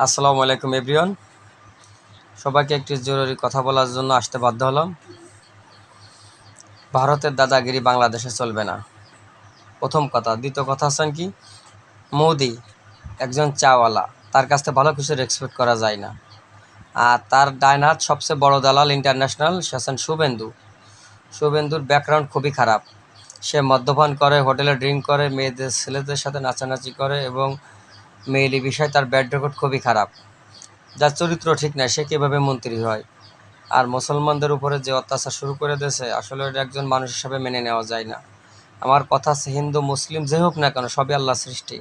আসসালামু আলাইকুম এভরিওয়ান। সবাইকে একটি জরুরি কথা বলার জন্য আসতে বাধ্য হলাম। ভারতের দাদাগিরি বাংলাদেশে চলবে না, প্রথম কথা। দ্বিতীয় কথা আছেন কি, মোদি একজন চাওয়ালা, তার কাছ থেকে ভালো কিছু এক্সপেক্ট করা যায় না। আর তার ডাইন হাত সবচেয়ে বড় দালাল ইন্টারন্যাশনাল, সে আছেন শুভেন্দু। শুভেন্দুর ব্যাকগ্রাউন্ড খুবই খারাপ। সে মদ্যপান করে, হোটেলে ড্রিঙ্ক করে, মেয়েদের ছেলেদের সাথে নাচানাচি করে এবং মেয়েলি বিষয় তার ব্যাড রেকর্ড খুবই খারাপ। যার চরিত্র ঠিক নাই, সে কীভাবে মন্ত্রী হয়? আর মুসলমানদের উপরে যে অত্যাচার শুরু করে দিয়েছে, আসলে এটা একজন মানুষ হিসাবে মেনে নেওয়া যায় না। আমার কথা আছে, হিন্দু মুসলিম যে হোক না কেন, সবই আল্লাহ সৃষ্টি।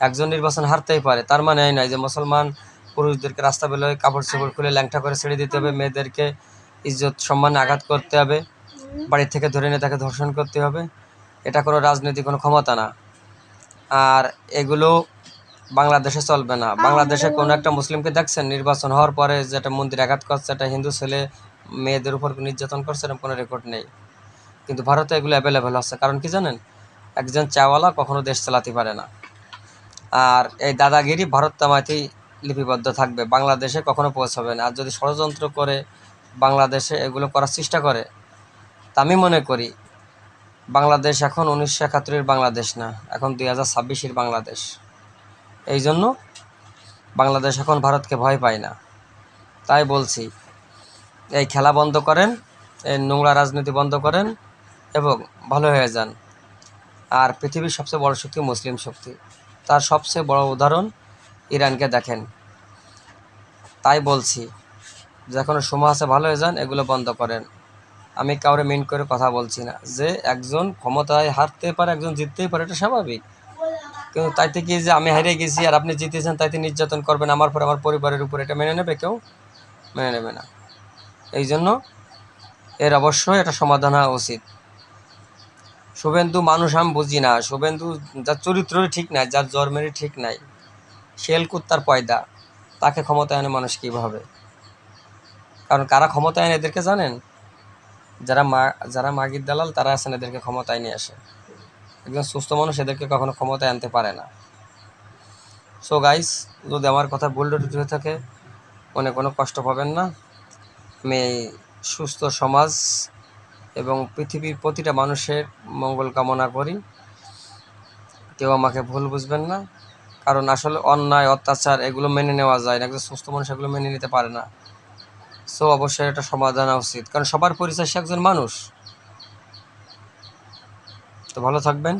একজন নির্বাচন হারতেই পারে, তার মানে এই নয় যে মুসলমান পুরুষদেরকে রাস্তা বেরোয় কাপড় চোপড় খুলে ল্যাংটা করে ছেড়ে দিতে হবে, মেয়েদেরকে ইজ্জত সম্মানে আঘাত করতে হবে, বাড়ি থেকে ধরে নিয়ে তাকে ধর্ষণ করতে হবে। এটা কোনো রাজনৈতিক কোনো ক্ষমতা না। আর এগুলো বাংলাদেশে চলবে না। বাংলাদেশে কোনো একটা মুসলিমকে দেখছেন নির্বাচন হওয়ার পরে যেটা মন্দির আঘাত করছে, একটা হিন্দু ছেলে মেয়েদের উপর নির্যাতন করছে, এরকম কোনো রেকর্ড নেই। কিন্তু ভারতে এগুলো অ্যাভেলেবেল আছে। কারণ কি জানেন, একজন চাওয়ালা কখনো দেশ চালাতে পারে না। আর এই দাদাগিরি ভারত তামাইতেই লিপিবদ্ধ থাকবে, বাংলাদেশে কখনো পৌঁছাবে না। আর যদি ষড়যন্ত্র করে বাংলাদেশে এগুলো করার চেষ্টা করে, তা আমি মনে করি বাংলাদেশ এখন 1971-এর বাংলাদেশ না, এখন 2026-এর বাংলাদেশ। এই জন্য বাংলাদেশ এখন ভারতকে ভয় পায় না। তাই বলছি, এই খেলা বন্ধ করেন, এই নোংরা রাজনীতি বন্ধ করেন এবং ভালো হয়ে যান। আর পৃথিবীর সবচেয়ে বড় শক্তি মুসলিম শক্তি, তার সবচেয়ে বড় উদাহরণ ইরানকে দেখেন। তাই বলছি, যখন সময় আছে ভালো হয়ে যান, এগুলো বন্ধ করেন। আমি কাউরে মিন করে কথা বলছি না, যে একজন ক্ষমতায় হারতে পারে, একজন জিততেই পারে, এটা স্বাভাবিক। কিন্তু তাইতে কি যে আমি হারিয়ে গেছি আর আপনি জিতেছেন তাইতে নির্যাতন করবেন আমার পর, আমার পরিবারের উপর, এটা মেনে নেবে কেউ? মেনে নেবে না। এই জন্য এর অবশ্যই একটা সমাধান হওয়া উচিত। শুভেন্দু মানুষ আমি বুঝি না, শুভেন্দু যার চরিত্রই ঠিক নাই, যার জন্মেরই ঠিক নাই, শেল কুত্তার পয়দা, তাকে ক্ষমতায় আনে মানুষ কীভাবে? কারণ কারা ক্ষমতায় আনে এদেরকে জানেন? যারা মাগির দালাল, তারা আছেন এদেরকে ক্ষমতায় নিয়ে আসে। একজন সুস্থ মানুষ এদেরকে কখনো ক্ষমতায় আনতে পারে না। সো গাইস, যদি আমার কথা ভুল ত্রুটি হয়ে থাকে, মনে কোনো কষ্ট পাবেন না। আমি সুস্থ সমাজ এবং পৃথিবীর প্রতিটা মানুষের মঙ্গল কামনা করি। কেউ আমাকে ভুল বুঝবেন না। কারণ আসলে অন্যায় অত্যাচার এগুলো মেনে নেওয়া যায় না, একজন সুস্থ মানুষ এগুলো মেনে নিতে পারে না। সো অবশ্যই এটা সমাধান হওয়া উচিত, কারণ সবার পরিচয় সে একজন মানুষ। তো ভালো থাকবেন।